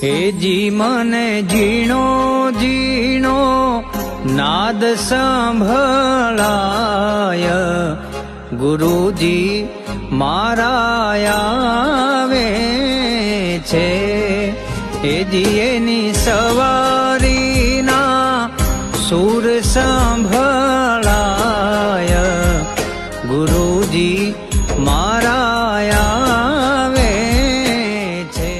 હે જી મને ઝીણો ઝીણો નાદ સંભળાય, ગુરુજી મારા આવે છે. હે જી એની સવારીના સુર સંભળાય, ગુરુજી મારા આવે છે.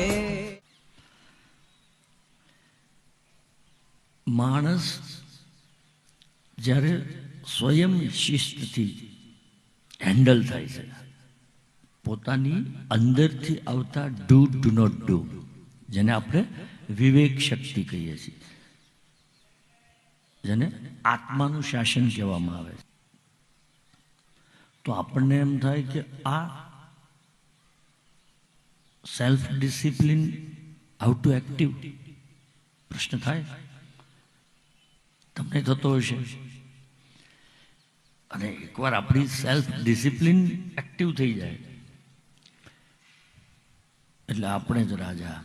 માણસ જ્યારે સ્વયં શિસ્તથી હેન્ડલ થાય છે, પોતાની અંદરથી આવતા ડુ નોટ ડુ, જેને આપણે વિવેક શક્તિ કહીએ છીએ, જેને આત્માનું શાસન કહેવામાં આવે છે, તો આપણને એમ થાય કે આ self discipline how to active પ્રશ્ન થાય, તમને થતો હશે. અને એકવાર આપણી સેલ્ફ ડિસિપ્લિન એક્ટિવ થઈ જાય એટલે આપણે જ રાજા.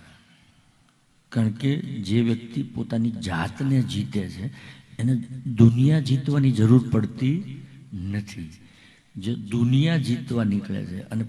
કારણ કે જે વ્યક્તિ પોતાની જાતને જીતે છે એને દુનિયા જીતવાની જરૂર પડતી નથી. જે દુનિયા જીતવા નીકળે છે અને